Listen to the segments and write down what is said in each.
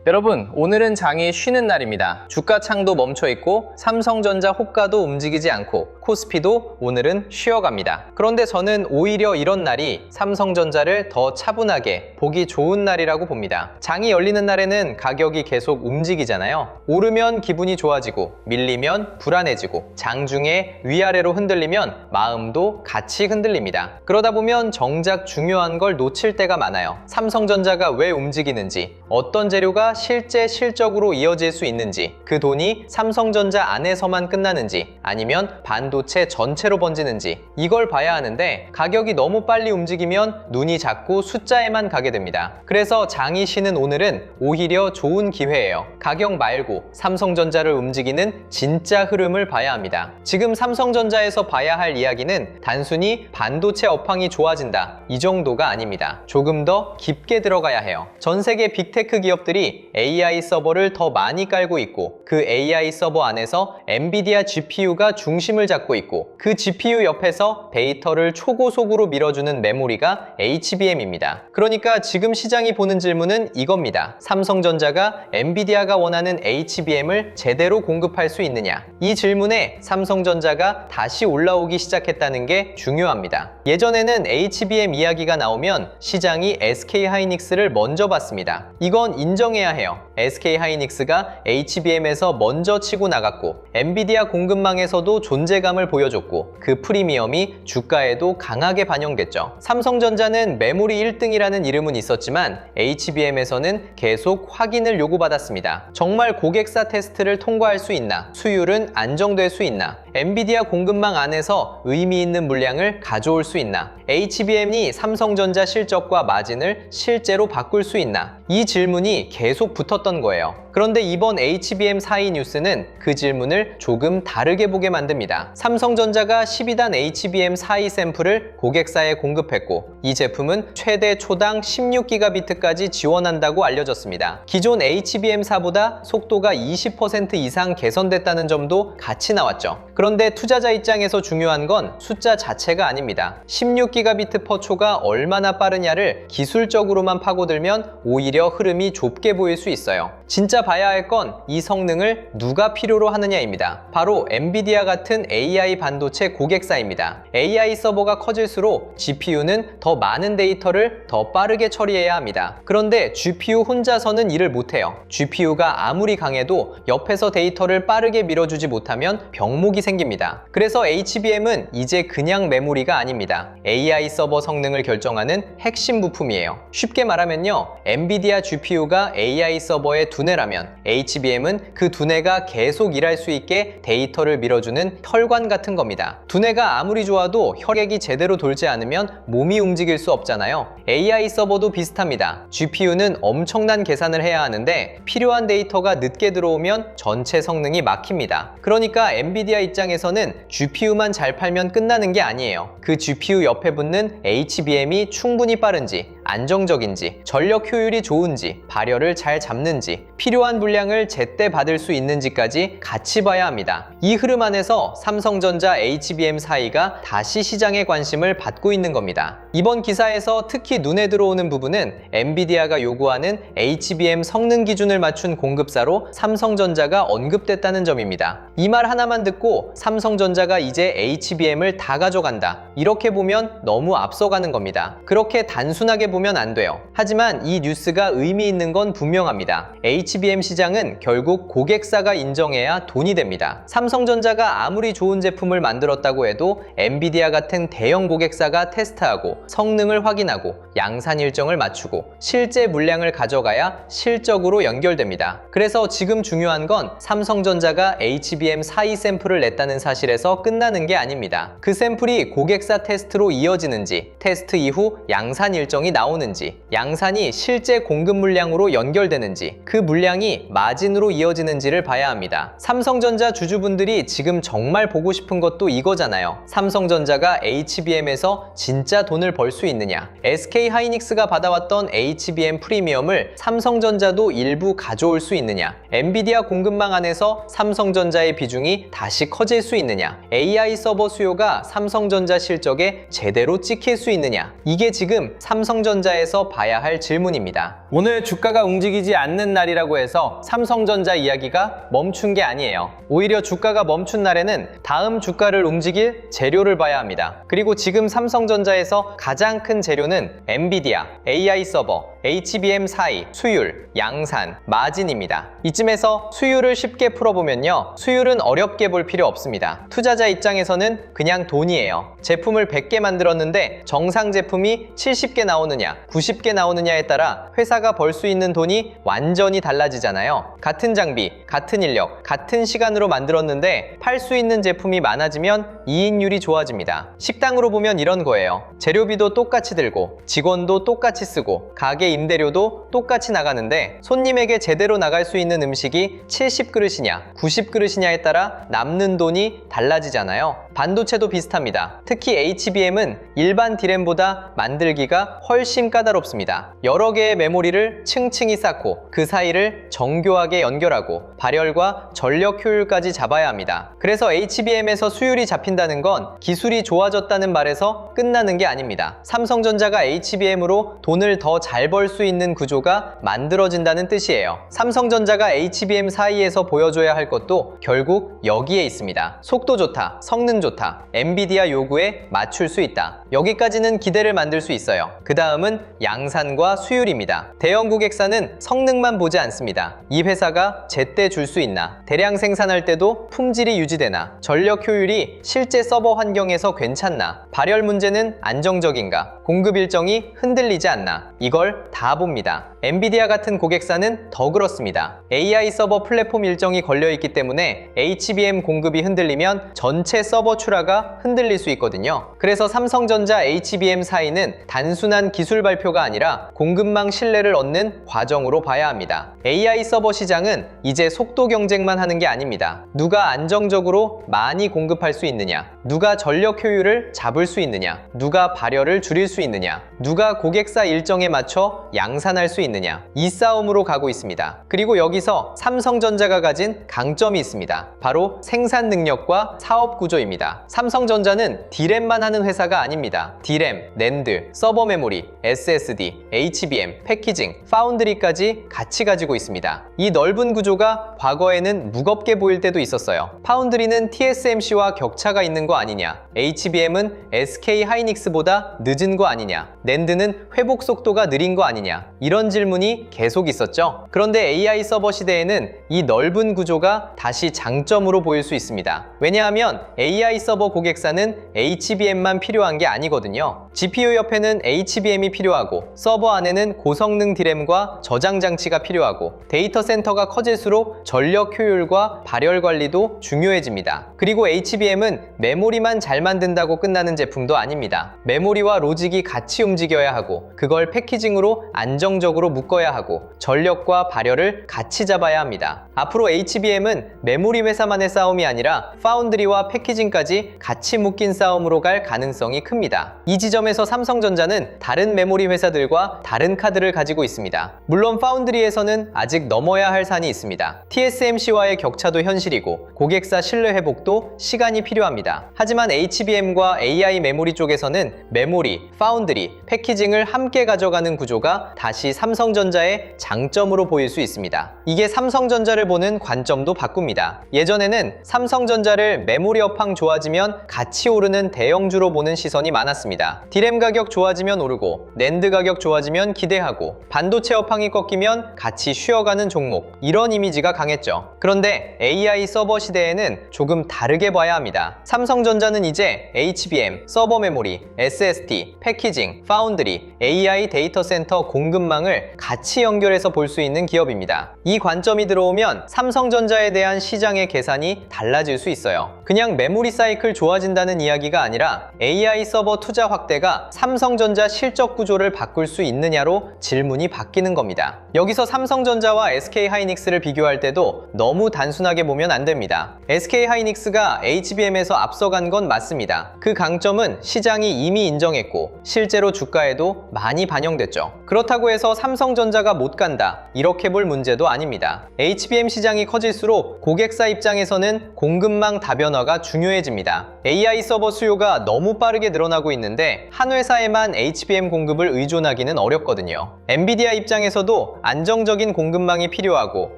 여러분, 오늘은 장이 쉬는 날입니다. 주가창도 멈춰있고 삼성전자 호가도 움직이지 않고 코스피도 오늘은 쉬어갑니다. 그런데 저는 오히려 이런 날이 삼성전자를 더 차분하게 보기 좋은 날이라고 봅니다. 장이 열리는 날에는 가격이 계속 움직이잖아요. 오르면 기분이 좋아지고 밀리면 불안해지고 장중에 위아래로 흔들리면 마음도 같이 흔들립니다. 그러다 보면 정작 중요한 걸 놓칠 때가 많아요. 삼성전자가 왜 움직이는지, 어떤 재료가 실제 실적으로 이어질 수 있는지, 그 돈이 삼성전자 안에서만 끝나는지 아니면 반도체 전체로 번지는지 이걸 봐야 하는데 가격이 너무 빨리 움직이면 눈이 자꾸 숫자에만 가게 됩니다. 그래서 장이 쉬는 오늘은 오히려 좋은 기회예요. 가격 말고 삼성전자를 움직이는 진짜 흐름을 봐야 합니다. 지금 삼성전자에서 봐야 할 이야기는 단순히 반도체 업황이 좋아진다 이 정도가 아닙니다. 조금 더 깊게 들어가야 해요. 전 세계 빅테크 기업들이 AI 서버를 더 많이 깔고 있고 그 AI 서버 안에서 엔비디아 GPU가 중심을 잡고 있고 그 GPU 옆에서 데이터를 초고속으로 밀어주는 메모리가 HBM입니다. 그러니까 지금 시장이 보는 질문은 이겁니다. 삼성전자가 엔비디아가 원하는 HBM을 제대로 공급할 수 있느냐? 이 질문에 삼성전자가 다시 올라오기 시작했다는 게 중요합니다. 예전에는 HBM 이야기가 나오면 시장이 SK하이닉스를 먼저 봤습니다. 이건 인정해야 해요. SK하이닉스가 HBM에서 먼저 치고 나갔고 엔비디아 공급망에서도 존재감을 보여줬고 그 프리미엄이 주가에도 강하게 반영됐죠. 삼성전자는 메모리 1등이라는 이름은 있었지만 HBM에서는 계속 확인을 요구받았습니다. 정말 고객사 테스트를 통과할 수 있나? 수율은 안정될 수 있나? 엔비디아 공급망 안에서 의미 있는 물량을 가져올 수 있나? HBM이 삼성전자 실적과 마진을 실제로 바꿀 수 있나? 이 질문이 계속 붙었던 거예요. 그런데 이번 HBM 4위 뉴스는 그 질문을 조금 다르게 보게 만듭니다. 삼성전자가 12단 HBM 4위 샘플을 고객사에 공급했고 이 제품은 최대 초당 16GB까지 지원한다고 알려졌습니다. 기존 HBM4보다 속도가 20% 이상 개선됐다는 점도 같이 나왔죠. 그런데 투자자 입장에서 중요한 건 숫자 자체가 아닙니다. 16GB/초가 얼마나 빠르냐를 기술적으로만 파고들면 오히려 흐름이 좁게 보일 수 있어요. 진짜 봐야 할 건 이 성능을 누가 필요로 하느냐입니다. 바로 엔비디아 같은 AI 반도체 고객사입니다. AI 서버가 커질수록 GPU는 더 많은 데이터를 더 빠르게 처리해야 합니다. 그런데 GPU 혼자서는 일을 못해요. GPU가 아무리 강해도 옆에서 데이터를 빠르게 밀어주지 못하면 병목이 생깁니다. 그래서 HBM은 이제 그냥 메모리가 아닙니다. AI 서버 성능을 결정하는 핵심 부품이에요. 쉽게 말하면요, 엔비디아 GPU가 AI 서버의 두뇌라면 HBM은 그 두뇌가 계속 일할 수 있게 데이터를 밀어주는 혈관 같은 겁니다. 두뇌가 아무리 좋아도 혈액이 제대로 돌지 않으면 몸이 움직일 수 없잖아요. AI 서버도 비슷합니다. GPU는 엄청난 계산을 해야 하는데 필요한 데이터가 늦게 들어오면 전체 성능이 막힙니다. 그러니까 엔비디아 입장에서는 GPU만 잘 팔면 끝나는 게 아니에요. 그 GPU 옆에 붙는 HBM이 충분히 빠른지, 안정적인지, 전력 효율이 좋은지, 발열을 잘 잡는지, 필요한 물량을 제때 받을 수 있는지까지 같이 봐야 합니다. 이 흐름 안에서 삼성전자 HBM 4위가 다시 시장의 관심을 받고 있는 겁니다. 이번 기사에서 특히 눈에 들어오는 부분은 엔비디아가 요구하는 HBM 성능 기준을 맞춘 공급사로 삼성전자가 언급됐다는 점입니다. 이 말 하나만 듣고 삼성전자가 이제 HBM을 다 가져간다, 이렇게 보면 너무 앞서가는 겁니다. 그렇게 단순하게 보면 안 돼요. 하지만 이 뉴스가 의미 있는 건 분명합니다. HBM 시장은 결국 고객사가 인정해야 돈이 됩니다. 삼성전자가 아무리 좋은 제품을 만들었다고 해도 엔비디아 같은 대형 고객사가 테스트하고 성능을 확인하고 양산 일정을 맞추고 실제 물량을 가져가야 실적으로 연결됩니다. 그래서 지금 중요한 건 삼성전자가 HBM 4위 샘플을 냈다는 사실에서 끝나는 게 아닙니다. 그 샘플이 고객사 테스트로 이어지는지, 테스트 이후 양산 일정이 나오는지, 양산이 실제 공급 물량으로 연결되는지, 그 물량이 마진으로 이어지는지를 봐야 합니다. 삼성전자 주주분들이 지금 정말 보고 싶은 것도 이거잖아요. 삼성전자가 HBM에서 진짜 돈을 벌 수 있느냐? SK하이닉스가 받아왔던 HBM 프리미엄을 삼성전자도 일부 가져올 수 있느냐? 엔비디아 공급망 안에서 삼성전자의 비중이 다시 커질 수 있느냐? AI 서버 수요가 삼성전자 실적에 제대로 찍힐 수 있느냐? 이게 지금 삼성전자에서 봐야 할 질문입니다. 오늘 주가가 움직이지 않는 날이라고 해서 삼성전자 이야기가 멈춘 게 아니에요. 오히려 주가가 멈춘 날에는 다음 주가를 움직일 재료를 봐야 합니다. 그리고 지금 삼성전자에서 가장 큰 재료는 엔비디아, AI 서버, HBM 사이, 수율, 양산, 마진입니다. 이쯤에서 수율을 쉽게 풀어보면요. 수율은 어렵게 볼 필요 없습니다. 투자자 입장에서는 그냥 돈이에요. 제품을 100개 만들었는데 정상 제품이 70개 나오느냐, 90개 나오느냐에 따라 회사가 벌 수 있는 돈이 완전히 달라지잖아요. 같은 장비, 같은 인력, 같은 시간으로 만들었는데 팔 수 있는 제품이 많아지면 이익률이 좋아집니다. 식당으로 보면 이런 거예요. 재료비도 똑같이 들고, 직원도 똑같이 쓰고, 가게 임대료도 똑같이 나가는데 손님에게 제대로 나갈 수 있는 음식이 70그릇이냐, 90그릇이냐에 따라 남는 돈이 달라지잖아요. 반도체도 비슷합니다. 특히 HBM은 일반 D램보다 만들기가 훨씬 까다롭습니다. 여러 개의 메모리를 층층이 쌓고 그 사이를 정교하게 연결하고 발열과 전력 효율까지 잡아야 합니다. 그래서 HBM에서 수율이 잡힌다는 건 기술이 좋아졌다는 말에서 끝나는 게 아닙니다. 삼성전자가 HBM으로 돈을 더 잘 벌 수 있는 구조가 만들어진다는 뜻이에요. 삼성전자가 HBM 사이에서 보여줘야 할 것도 결국 여기에 있습니다. 속도 좋다, 성능 좋다, 엔비디아 요구에 맞출 수 있다. 여기까지는 기대를 만들 수 있어요. 그 다음은 양산과 수율입니다. 대형 고객사는 성능만 보지 않습니다. 이 회사가 제때 줄 수 있나, 대량 생산할 때도 품질이 유지되나, 전력 효율이 실제 서버 환경에서 괜찮나, 발열 문제는 안정적인가, 공급 일정이 흔들리지 않나, 이걸 다 봅니다. 엔비디아 같은 고객사는 더 그렇습니다. AI 서버 플랫폼 일정이 걸려있기 때문에 HBM 공급이 흔들리면 전체 서버 출하가 흔들릴 수 있거든요. 그래서 삼성전자 HBM 사이는 단순한 기술 발표가 아니라 공급망 신뢰를 얻는 과정으로 봐야 합니다. AI 서버 시장은 이제 속도 경쟁만 하는 게 아닙니다. 누가 안정적으로 많이 공급할 수 있느냐, 누가 전력 효율을 잡을 수 있느냐, 누가 발열을 줄일 수 있느냐, 누가 고객사 일정에 맞춰 양산할 수 있느냐, 이 싸움으로 가고 있습니다. 그리고 여기서 삼성전자가 가진 강점이 있습니다. 바로 생산 능력과 사업 구조입니다. 삼성전자는 D램만 하는 회사가 아닙니다. D램, 낸드, 서버 메모리, SSD, HBM, 패키징, 파운드리까지 같이 가지고 있습니다. 이 넓은 구조가 과거에는 무겁게 보일 때도 있었어요. 파운드리는 TSMC와 격차가 있는 거 아니냐, HBM은 SK 하이닉스보다 늦은 거 아니냐, 낸드는 회복 속도가 느린 거 아니냐, 이런 질문이 계속 있었죠. 그런데 AI 서버 시대에는 이 넓은 구조가 다시 장점으로 보일 수 있습니다. 왜냐하면 AI 서버 고객사는 HBM만 필요한 게 아니거든요. GPU 옆에는 HBM이 필요하고, 서버 안에는 고성능 D램과 저장 장치가 필요하고, 데이터 센터가 커질수록 전력 효율과 발열 관리도 중요해집니다. 그리고 HBM은 메모리만 잘 만든다고 끝나는 제품도 아닙니다. 메모리와 로직이 같이 움직여야 하고, 그걸 패키징으로 안정적으로 묶어야 하고, 전력과 발열을 같이 잡아야 합니다. 앞으로 HBM은 메모리 회사만의 싸움이 아니라 파운드리와 패키징까지 같이 묶인 싸움으로 갈 가능성이 큽니다. 이 지점에서 삼성전자는 다른 메모리 회사들과 다른 카드를 가지고 있습니다. 물론 파운드리에서는 아직 넘어야 할 산이 있습니다. TSMC와의 격차도 현실이고, 고객사 신뢰 회복도 시간이 필요합니다. 하지만 HBM과 AI 메모리 쪽에서는 메모리, 파운드리, 패키징을 함께 가져가는 구조가 다시 삼성전자의 장점으로 보일 수 있습니다. 이게 삼성전자를 보는 관점도 바꿉니다. 예전에는 삼성전자를 메모리 업황 좋아지면 같이 오르는 대형주로 보는 시선이 많았습니다. D램 가격 좋아지면 오르고, 낸드 가격 좋아지면 기대하고, 반도체 업황이 꺾이면 같이 쉬어가는 종목, 이런 이미지가 강했죠. 그런데 AI 서버 시대에는 조금 다르게 봐야 합니다. 삼성전자는 이제 HBM, 서버 메모리, SSD, 패키징, 파운드리, AI 데이터 센터 공급망을 같이 연결해서 볼 수 있는 기업입니다. 이 관점이 들어오면 삼성전자에 대한 시장의 계산이 달라질 수 있어요. 그냥 메모리 사이클 좋아진다는 이야기가 아니라 AI 서버 투자 확대가 삼성전자 실적 구조를 바꿀 수 있느냐로 질문이 바뀌는 겁니다. 여기서 삼성전자와 SK 하이닉스를 비교할 때도 너무 단순하게 보면 안 됩니다. SK 하이닉스가 HBM에서 앞서가 들어간 건 맞습니다. 그 강점은 시장이 이미 인정했고 실제로 주가에도 많이 반영됐죠. 그렇다고 해서 삼성전자가 못 간다, 이렇게 볼 문제도 아닙니다. HBM 시장이 커질수록 고객사 입장에서는 공급망 다변화가 중요해집니다. AI 서버 수요가 너무 빠르게 늘어나고 있는데 한 회사에만 HBM 공급을 의존하기는 어렵거든요. 엔비디아 입장에서도 안정적인 공급망이 필요하고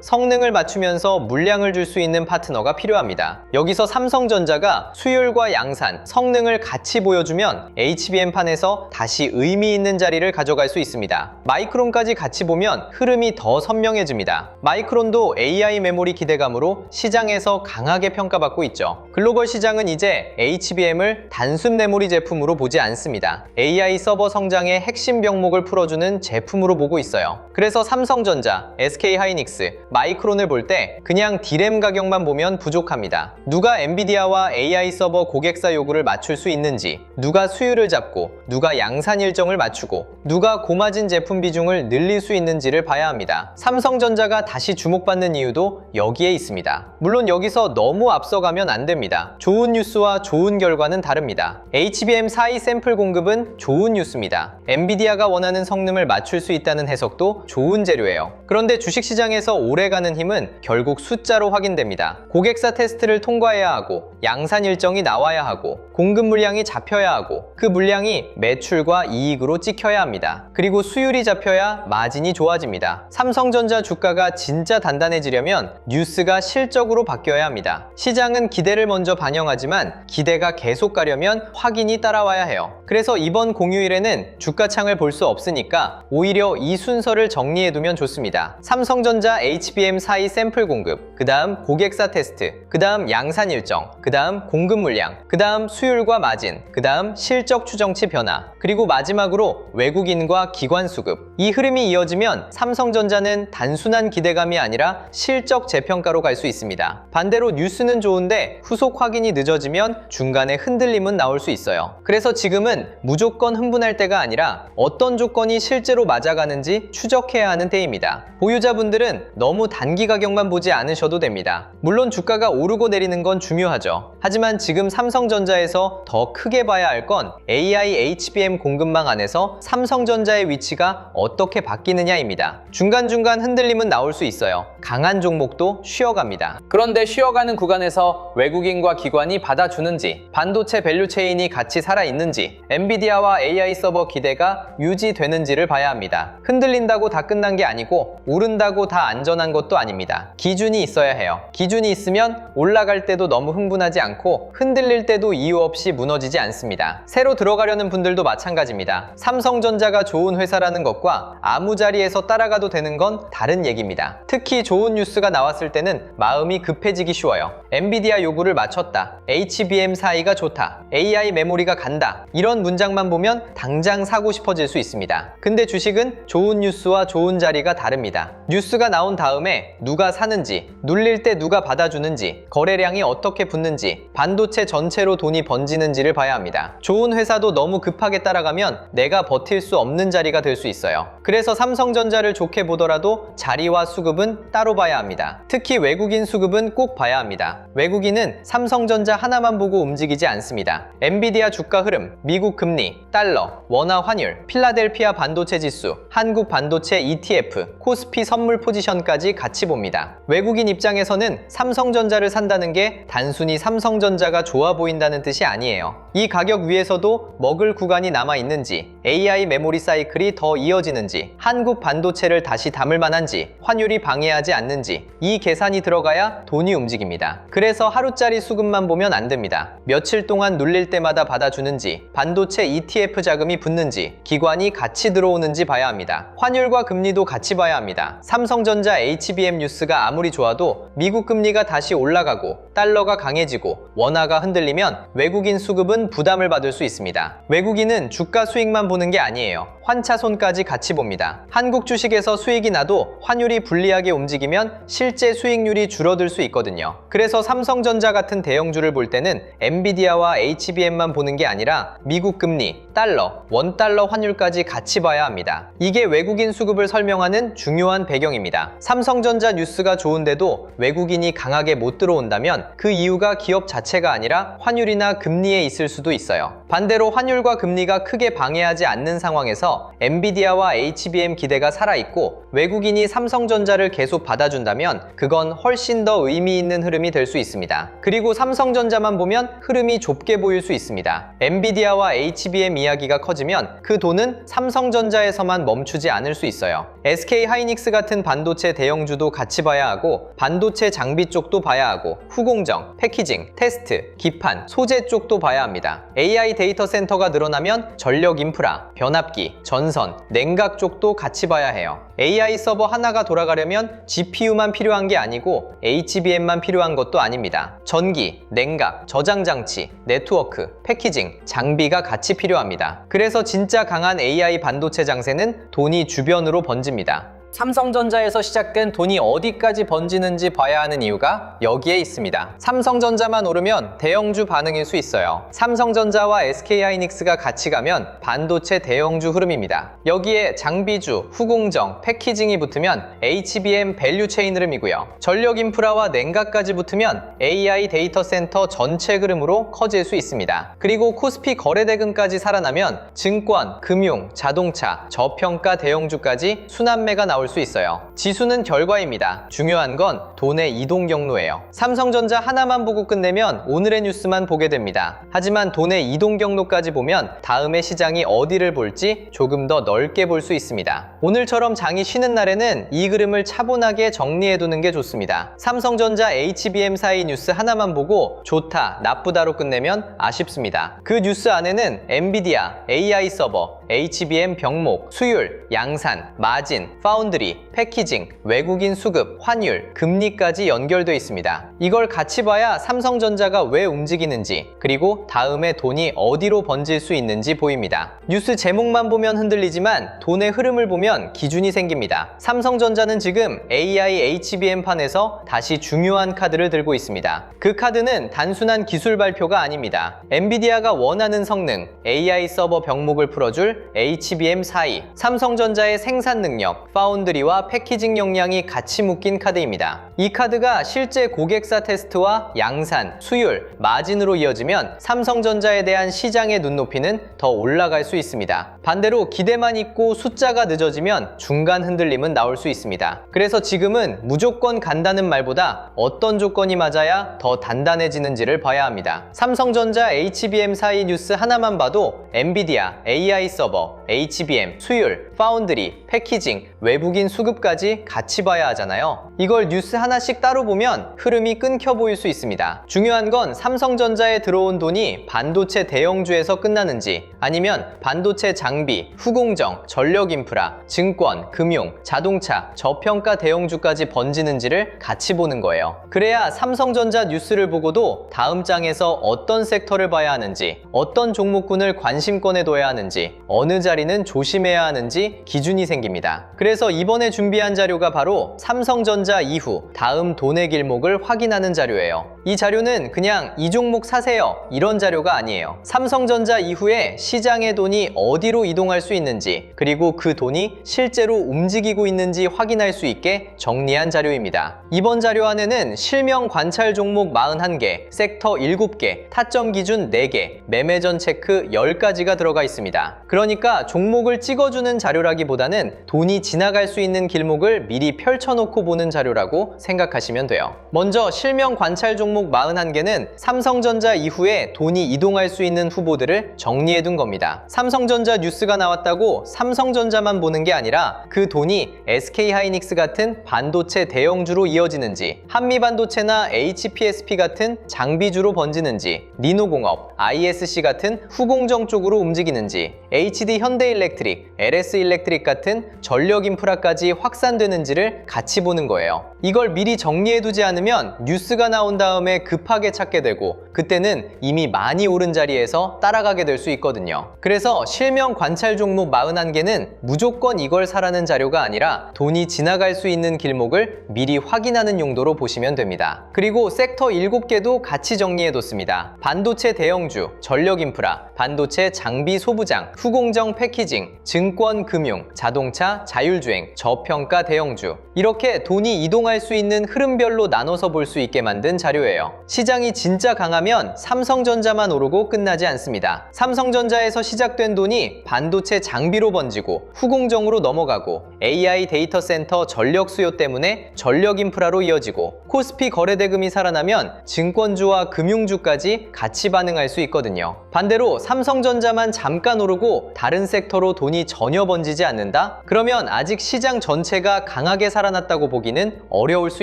성능을 맞추면서 물량을 줄 수 있는 파트너가 필요합니다. 여기서 삼성전자가 수율과 양산, 성능을 같이 보여주면 HBM판에서 다시 의미 있는 자리를 가져갈 수 있습니다. 마이크론까지 같이 보면 흐름이 더 선명해집니다. 마이크론도 AI 메모리 기대감으로 시장에서 강하게 평가받고 있죠. 글로벌 시장은 이제 HBM을 단순 메모리 제품으로 보지 않습니다. AI 서버 성장의 핵심 병목을 풀어주는 제품으로 보고 있어요. 그래서 삼성전자, SK하이닉스, 마이크론을 볼 때 그냥 D램 가격만 보면 부족합니다. 누가 엔비디아와 AI 서버 고객사 요구를 맞출 수 있는지, 누가 수율을 잡고, 누가 양산 일정을 맞추고, 누가 고마진 제품 비중을 늘릴 수 있는지를 봐야 합니다. 삼성전자가 다시 주목받는 이유도 여기에 있습니다. 물론 여기서 너무 앞서가면 안 됩니다. 좋은 뉴스와 좋은 결과는 다릅니다. HBM4E 샘플 공급은 좋은 뉴스입니다. 엔비디아가 원하는 성능을 맞출 수 있다는 해석도 좋은 재료예요. 그런데 주식시장에서 오래가는 힘은 결국 숫자로 확인됩니다. 고객사 테스트를 통과해야 하고, 양산 일정이 나와야 하고, 공급 물량이 잡혀야 하고, 그 물량이 매출과 이익으로 찍혀야 합니다. 그리고 수율이 잡혀야 마진이 좋아집니다. 삼성전자 주가가 진짜 단단해지려면 뉴스가 실적으로 바뀌어야 합니다. 시장은 기대를 먼저 반영하지만 기대가 계속 가려면 확인이 따라와야 해요. 그래서 이번 공휴일에는 주가창을 볼 수 없으니까 오히려 이 순서를 정리해두면 좋습니다. 삼성전자 HBM4E 샘플 공급, 그 다음 고객사 테스트, 그 다음 양산 일정, 그 다음 공급 물량, 그 다음 수율과 마진, 그 다음 실적 추정치 변화, 그리고 마지막으로 외국인과 기관 수급. 이 흐름이 이어지면 삼성전자는 단순한 기대감이 아니라 실적 재평가로 갈 수 있습니다. 반대로 뉴스는 좋은데 후속 확인이 늦어지면 중간에 흔들림은 나올 수 있어요. 그래서 지금은 무조건 흥분할 때가 아니라 어떤 조건이 실제로 맞아가는지 추적해야 하는 때입니다. 보유자분들은 너무 단기 가격만 보지 않으셔도 됩니다. 물론 주가가 오르고 내리는 건 중요하죠. 하지만 지금 삼성전자에서 더 크게 봐야 할 건 AI HBM 공급망 안에서 삼성전자의 위치가 어떻게 바뀌느냐입니다. 중간중간 흔들림은 나올 수 있어요. 강한 종목도 쉬어갑니다. 그런데 쉬어가는 구간에서 외국인과 기관이 받아주는지, 반도체 밸류체인이 같이 살아있는지, 엔비디아와 AI 서버 기대가 유지되는지를 봐야 합니다. 흔들린다고 다 끝난 게 아니고 오른다고 다 안전한 것도 아닙니다. 기준이 있어야 해요. 기준이 있으면 올라갈 때도 너무 흥분하지 않고 흔들릴 때도 이유 없이 무너지지 않습니다. 새로 들어가려는 분들도 마찬가지입니다. 삼성전자가 좋은 회사라는 것과 아무 자리에서 따라가도 되는 건 다른 얘기입니다. 특히 좋은 뉴스가 나왔을 때는 마음이 급해지기 쉬워요. 엔비디아 요구를 맞췄다, HBM4E가 좋다, AI 메모리가 간다, 이런 문장만 보면 당장 사고 싶어질 수 있습니다. 근데 주식은 좋은 뉴스와 좋은 자리가 다릅니다. 뉴스가 나온 다음에 누가 사는지, 눌릴 때 누가 받아주는지, 거래량이 어떻게 붙는지, 반도체 전체로 돈이 번지는지를 봐야 합니다. 좋은 회사도 너무 급하게 따라가면 내가 버틸 수 없는 자리가 될 수 있어요. 그래서 삼성전자를 좋게 보더라도 자리와 수급은 따로 봐야 합니다. 특히 외국인 수급은 꼭 봐야 합니다. 외국인은 삼성전자 하나만 보고 움직이지 않습니다. 엔비디아 주가 흐름, 미국 금리, 달러, 원화 환율, 필라델피아 반도체 지수, 한국 반도체 ETF, 코스피 선물 포지션까지 같이 봅니다. 외국인 입장에서는 삼성전자를 산다는 게 단순히 삼성전자가 좋아 보인다는 뜻이 아니에요. 이 가격 위에서도 먹을 구간이 남아있는지, AI 메모리 사이클이 더 이어지는지, 한국 반도체를 다시 담을 만한지, 환율이 방해하지 않는지, 이 계산이 들어가야 돈이 움직입니다. 그래서 하루짜리 수급만 보면 안 됩니다. 며칠 동안 눌릴 때마다 받아주는지, 반도체 ETF 자금이 붙는지, 기관이 같이 들어오는지 봐야 합니다. 환율과 금리도 같이 봐야 합니다. 삼성전자 HBM 뉴스가 아무리 좋아도 미국 금리가 다시 올라가고 달러가 강해지고 원화가 흔들리면 외국인 수급은 부담을 받을 수 있습니다. 외국인은 주가 수익만 보는 보는 게 아니에요. 환차손까지 같이 봅니다. 한국 주식에서 수익이 나도 환율이 불리하게 움직이면 실제 수익률이 줄어들 수 있거든요. 그래서 삼성전자 같은 대형주를 볼 때는 엔비디아와 HBM만 보는 게 아니라 미국 금리, 달러, 원달러 환율까지 같이 봐야 합니다. 이게 외국인 수급을 설명하는 중요한 배경입니다. 삼성전자 뉴스가 좋은데도 외국인이 강하게 못 들어온다면 그 이유가 기업 자체가 아니라 환율이나 금리에 있을 수도 있어요. 반대로 환율과 금리가 크게 방해하지 않는 상황에서 엔비디아와 HBM 기대가 살아있고 외국인이 삼성전자를 계속 받아준다면 그건 훨씬 더 의미 있는 흐름이 될 수 있습니다. 그리고 삼성전자만 보면 흐름이 좁게 보일 수 있습니다. 엔비디아와 HBM 이야기가 커지면 그 돈은 삼성전자에서만 멈추지 않을 수 있어요. SK하이닉스 같은 반도체 대형주도 같이 봐야 하고 반도체 장비 쪽도 봐야 하고 후공정, 패키징, 테스트, 기판, 소재 쪽도 봐야 합니다. AI 데이터 센터가 늘어나면 전력 인프라, 변압기, 전선, 냉각 쪽도 같이 봐야 해요. AI 서버 하나가 돌아가려면 GPU만 필요한 게 아니고 HBM만 필요한 것도 아닙니다. 전기, 냉각, 저장 장치, 네트워크, 패키징, 장비가 같이 필요합니다. 그래서 진짜 강한 AI 반도체 장세는 돈이 주변으로 번집니다. 삼성전자에서 시작된 돈이 어디까지 번지는지 봐야 하는 이유가 여기에 있습니다. 삼성전자만 오르면 대형주 반응일 수 있어요. 삼성전자와 SK하이닉스가 같이 가면 반도체 대형주 흐름입니다. 여기에 장비주, 후공정, 패키징이 붙으면 HBM 밸류체인 흐름이고요. 전력 인프라와 냉각까지 붙으면 AI 데이터 센터 전체 흐름으로 커질 수 있습니다. 그리고 코스피 거래대금까지 살아나면 증권, 금융, 자동차, 저평가 대형주까지 순환매가 나올 수 있어요. 지수는 결과입니다. 중요한 건 돈의 이동 경로예요. 삼성전자 하나만 보고 끝내면 오늘의 뉴스만 보게 됩니다. 하지만 돈의 이동 경로까지 보면 다음에 시장이 어디를 볼지 조금 더 넓게 볼 수 있습니다. 오늘처럼 장이 쉬는 날에는 이 그림을 차분하게 정리해두는 게 좋습니다. 삼성전자, HBM 사이 뉴스 하나만 보고 좋다, 나쁘다로 끝내면 아쉽습니다. 그 뉴스 안에는 엔비디아, AI 서버, HBM 병목, 수율, 양산, 마진, 파운드리, 패키징, 외국인 수급, 환율, 금리까지 연결되어 있습니다. 이걸 같이 봐야 삼성전자가 왜 움직이는지, 그리고 다음에 돈이 어디로 번질 수 있는지 보입니다. 뉴스 제목만 보면 흔들리지만 돈의 흐름을 보면 기준이 생깁니다. 삼성전자는 지금 AI HBM 판에서 다시 중요한 카드를 들고 있습니다. 그 카드는 단순한 기술 발표가 아닙니다. 엔비디아가 원하는 성능, AI 서버 병목을 풀어줄 HBM 4이, 삼성전자의 생산 능력, 파운드리와 패키징 역량이 같이 묶인 카드입니다. 이 카드가 실제 고객사 테스트와 양산, 수율, 마진으로 이어지면 삼성전자에 대한 시장의 눈높이는 더 올라갈 수 있습니다. 반대로 기대만 있고 숫자가 늦어지면 중간 흔들림은 나올 수 있습니다. 그래서 지금은 무조건 간다는 말보다 어떤 조건이 맞아야 더 단단해지는지를 봐야 합니다. 삼성전자 HBM 사이 뉴스 하나만 봐도 엔비디아, AI 서버, HBM, 수율, 파운드리, 패키징, 외국인 수급까지 같이 봐야 하잖아요. 이걸 뉴스 하나씩 따로 보면 흐름이 끊겨 보일 수 있습니다. 중요한 건 삼성전자에 들어온 돈이 반도체 대형주에서 끝나는지 아니면 반도체 장비, 후공정, 전력 인프라, 증권, 금융, 자동차, 저평가 대형주까지 번지는지를 같이 보는 거예요. 그래야 삼성전자 뉴스를 보고도 다음 장에서 어떤 섹터를 봐야 하는지, 어떤 종목군을 관심권에 둬야 하는지, 어느 자리는 조심해야 하는지 기준이 생깁니다. 그래서 이번에 준비한 자료가 바로 삼성전자 이후 다음 돈의 길목을 확인하는 자료예요. 이 자료는 그냥 이 종목 사세요 이런 자료가 아니에요. 삼성전자 이후에 시장의 돈이 어디로 이동할 수 있는지, 그리고 그 돈이 실제로 움직이고 있는지 확인할 수 있게 정리한 자료입니다. 이번 자료 안에는 실명 관찰 종목 41개, 섹터 7개, 타점 기준 4개, 매매전 체크 10가지가 들어가 있습니다. 그러니까 종목을 찍어주는 자료라기보다는 돈이 지나갈 수 있는 길목을 미리 펼쳐놓고 보는 자료라고 생각하시면 돼요. 먼저 실명 관찰 종목 41개는 삼성전자 이후에 돈이 이동할 수 있는 후보들을 정리해둔 겁니다. 삼성전자 뉴스가 나왔다고 삼성전자만 보는 게 아니라 그 돈이 SK하이닉스 같은 반도체 대형주로 이어지는지, 한미반도체나 HPSP 같은 장비주로 번지는지, 니노공업, ISC 같은 후공정 쪽으로 움직이는지, HD 현대일렉트릭, LS 일렉트릭 같은 전력 인프라까지 확산되는지를 같이 보는 거예요. 이걸 미리 정리해두지 않으면 뉴스가 나온 다음에 급하게 찾게 되고 그때는 이미 많이 오른 자리에서 따라가게 될 수 있거든요. 그래서 실명 관찰 종목 41개는 무조건 이걸 사라는 자료가 아니라 돈이 지나갈 수 있는 길목을 미리 확인하는 용도로 보시면 됩니다. 그리고 섹터 7개도 같이 정리해뒀습니다. 반도체 대형주, 전력 인프라, 반도체 장비 소부장, 후공정 패키징, 증권 금융, 자동차 자율주행, 저평가 대형주, 이렇게 돈이 이동할 수 있는 흐름별로 나눠서 볼 수 있게 만든 자료예요. 시장이 진짜 강하면 삼성전자만 오르고 끝나지 않습니다. 삼성전자에서 시작된 돈이 반도체 장비로 번지고 후공정으로 넘어가고 AI 데이터 센터 전력 수요 때문에 전력 인프라로 이어지고 코스피 거래대금이 살아나면 증권주와 금융주까지 같이 반응할 수 있거든요. 반대로 삼성전자만 잠깐 오르고 다른 섹터로 돈이 전혀 번지지 않는다? 그러면 아직 시장 전체가 강하게 살아났다고 보기는 어려울 수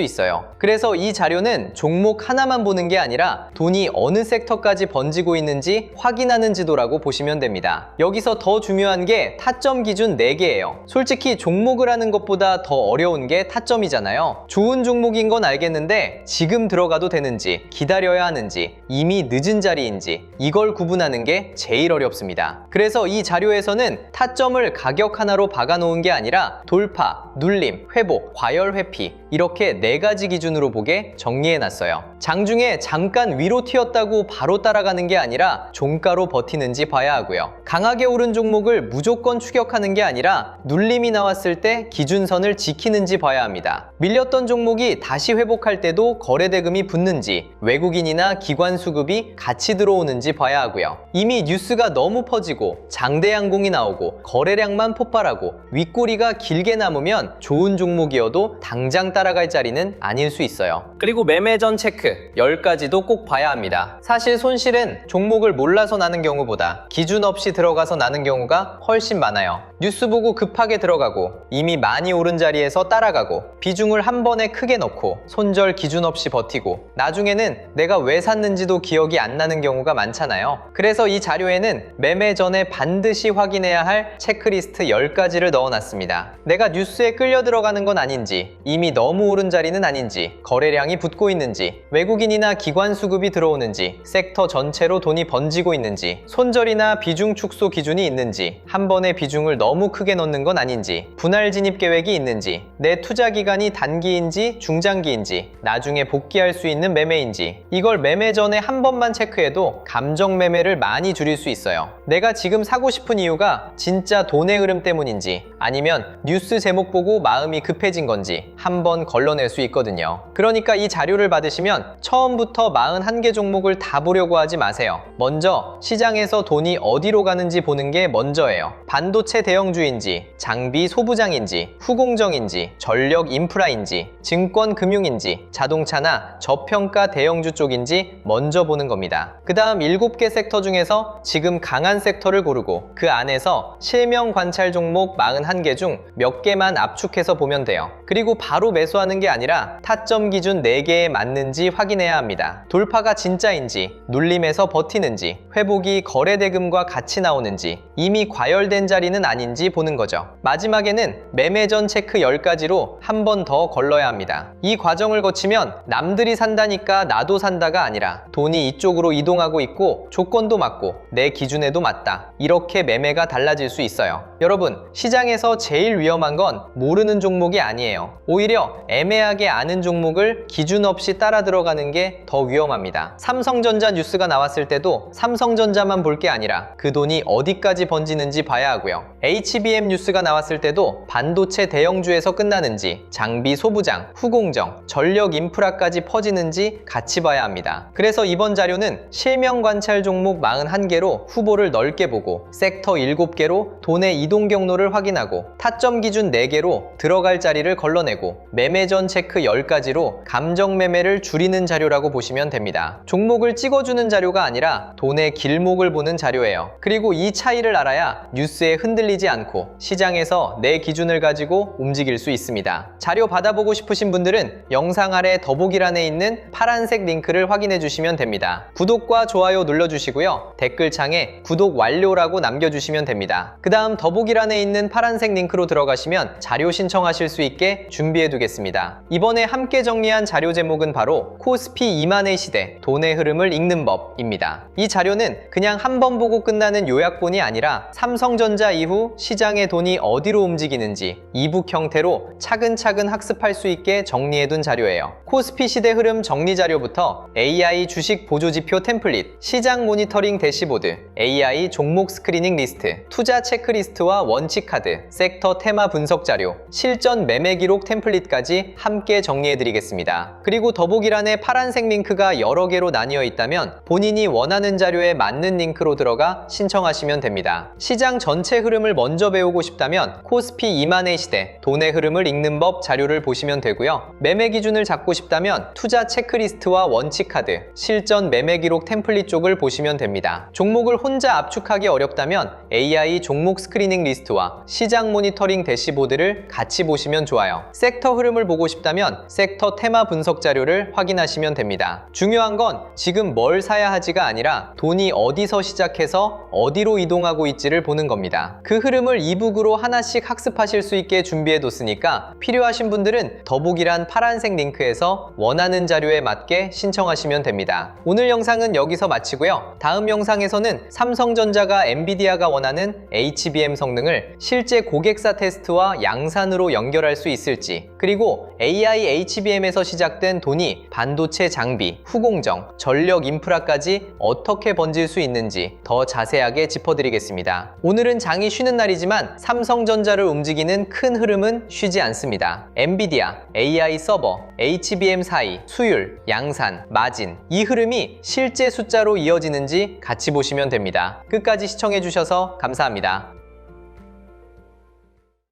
있어요. 그래서 이 자료는 종목 하나만 보는 게 아니라 돈이 어느 섹터까지 번지고 있는지 확인하는 지도라고 보시면 됩니다. 여기서 더 중요한 게 타점 기준 4개예요. 솔직히 종목을 하는 것보다 더 어려운 게 타점이잖아요. 좋은 종목인 건 알겠는데 지금 들어가도 되는지, 기다려야 하는지, 이미 늦은 자리인지 이걸 구분하는 게 제일 어렵습니다. 그래서 이 자료에서는 타점을 가격 하나로 박아놓은 게 아니라 돌파, 눌림, 회복, 과열 회피 이렇게 4가지 기준으로 보게 정리해놨어요. 장중에 잠깐 위로 튀었다고 바로 따라가는 게 아니라 종가로 버티는지 봐야 하고요. 강하게 오른 종목을 무조건 추격하는 게 아니라 눌림이 나왔을 때 기준선을 지키는지 봐야 합니다. 밀렸던 종목이 다시 회복할 때도 거래대금이 붙는지, 외국인이나 기관 수급이 같이 들어오는지 봐야 하고요. 이미 뉴스가 너무 퍼지고 장대양공이 나오고 거래량만 폭발하고 윗꼬리가 길게 남으면 좋은 종목이어도 당장 따라갈 자리는 아닐 수 있어요. 그리고 매매 전 체크 10가지도 꼭 봐야 합니다. 사실 손실은 종목을 몰라서 나는 경우보다 기준 없이 들어가서 나는 경우가 훨씬 많아요. 뉴스 보고 급하게 들어가고 이미 많이 오른 자리에서 따라가고 비중을 한 번에 크게 넣고 손절 기준 없이 버티고 나중에는 내가 왜 샀는지도 기억이 안 나는 경우가 많잖아요. 그래서 이 자료에는 매매 전에 반드시 확인해야 할 체크리스트 10가지를 넣어놨습니다. 내가 뉴스에 끌려 들어가는 건 아닌지, 이미 너무 오른 자리는 아닌지, 거래량이 붙고 있는지, 외국인이나 기관 수급이 들어오는지, 섹터 전체로 돈이 번지고 있는지, 손절이나 비중 축소 기준이 있는지, 한 번에 비중을 너무 크게 넣는 건 아닌지, 분할 진입 계획이 있는지, 내 투자 기간이 단기인지 중장기인지, 나중에 복귀할 수 있는 매매인지, 이걸 매매 전에 한 번만 체크해도 감정 매매를 많이 줄일 수 있어요. 내가 지금 사고 싶은 이유가 진짜 돈의 흐름 때문인지 아니면 뉴스 제목 보고 마음이 급해진 건지 한번 걸러낼 수 있거든요. 그러니까 이 자료를 받으시면 처음부터 41개 종목을 다 보려고 하지 마세요. 먼저 시장에서 돈이 어디로 가는지 보는 게 먼저예요. 반도체 대형주인지, 장비 소부장인지, 후공정인지, 전력 인프라인지, 증권 금융인지, 자동차나 저평가 대형주 쪽인지 먼저 보는 겁니다. 그 다음 7개 섹터 중에서 지금 강한 섹터를 고르고 그 안에서 실명 관찰 종목 41개 중 몇 개만 압축해서 보면 돼요. 그리고 바로 매수하는 게 아니라 타점 기준 4개에 맞는지 확인해야 합니다. 돌파가 진짜인지, 눌림에서 버티는지, 회복이 거래대금과 같이 나오는지, 이미 과열된 자리는 아닌지 보는 거죠. 마지막에는 매매 전 체크 10가지로 한 번 더 걸러야 합니다. 이 과정을 거치면 남들이 산다니까 나도 산다가 아니라 돈이 이쪽으로 이동하고 있고 조건도 맞고 내 기준에도 맞다. 이렇게 매매가 달라질 수 있어요. 여러분, 시장에서 제일 위험한 건 모르는 종목이 아니에요. 오히려 애매하게 아는 종목을 기준 없이 따라 들어가는 게 더 위험합니다. 삼성전자 뉴스가 나왔을 때도 삼성전자만 볼 게 아니라 그 돈이 어디까지 번지는지 봐야 하고요. HBM 뉴스가 나왔을 때도 반도체 대형주에서 끝나는지, 장비 소부장, 후공정, 전력 인프라까지 퍼지는지 같이 봐야 합니다. 그래서 이번 자료는 실명 관찰 종목 41개로 후보를 넓게 보고 섹터 7개로 돈의 이동 경로를 확인하고 타점 기준 4개로 들어갈 자리를 걸러내고 매매 전 체크 10가지로 감정 매매를 줄이는 자료라고 보시면 됩니다. 종목을 찍어주는 자료가 아니라 돈의 길목을 보는 자료예요. 그리고 이 차이를 알아야 뉴스에 흔들리지 않고 시장에서 내 기준을 가지고 움직일 수 있습니다. 자료 받아보고 싶으신 분들은 영상 아래 더보기란에 있는 파란색 링크를 확인해 주시면 됩니다. 구독과 좋아요 눌러주시고요. 댓글창에 구독 완료라고 남겨주시면 됩니다. 그 다음 다음 더보기란에 있는 파란색 링크로 들어가시면 자료 신청하실 수 있게 준비해 두겠습니다. 이번에 함께 정리한 자료 제목은 바로 코스피 이만의 시대, 돈의 흐름을 읽는 법입니다. 이 자료는 그냥 한 번 보고 끝나는 요약본이 아니라 삼성전자 이후 시장의 돈이 어디로 움직이는지 이북 형태로 차근차근 학습할 수 있게 정리해둔 자료예요. 코스피 시대 흐름 정리 자료부터 AI 주식 보조지표 템플릿, 시장 모니터링 대시보드, AI 종목 스크리닝 리스트, 투자 체크리스트와 원칙 카드, 섹터 테마 분석 자료, 실전 매매 기록 템플릿까지 함께 정리해드리겠습니다. 그리고 더보기란에 파란색 링크가 여러 개로 나뉘어 있다면 본인이 원하는 자료에 맞는 링크로 들어가 신청하시면 됩니다. 시장 전체 흐름을 먼저 배우고 싶다면 코스피 이만의 시대, 돈의 흐름을 읽는 법 자료를 보시면 되고요. 매매 기준을 잡고 싶다면 투자 체크리스트와 원칙 카드, 실전 매매 기록 템플릿 쪽을 보시면 됩니다. 종목을 혼자 압축하기 어렵다면 AI 종목 스크리닝 리스트와 시장 모니터링 대시보드를 같이 보시면 좋아요. 섹터 흐름을 보고 싶다면 섹터 테마 분석 자료를 확인하시면 됩니다. 중요한 건 지금 뭘 사야 하지가 아니라 돈이 어디서 시작해서 어디로 이동하고 있지를 보는 겁니다. 그 흐름을 이북으로 하나씩 학습하실 수 있게 준비해뒀으니까 필요하신 분들은 더보기란 파란색 링크에서 원하는 자료에 맞게 신청하시면 됩니다. 오늘 영상은 여기서 마치고요. 다음 영상에서는 삼성전자가 엔비디아가 원하는 HBM 성능을 실제 고객사 테스트와 양산으로 연결할 수 있을지, 그리고 AI HBM에서 시작된 돈이 반도체 장비, 후공정, 전력 인프라까지 어떻게 번질 수 있는지 더 자세하게 짚어드리겠습니다. 오늘은 장이 쉬는 날이지만 삼성전자를 움직이는 큰 흐름은 쉬지 않습니다. 엔비디아, AI 서버, HBM 사이, 수율, 양산, 마진, 이 흐름이 실제 숫자로 이어지는지 같이 보시면 됩니다. 끝까지 시청해주셔서 감사합니다.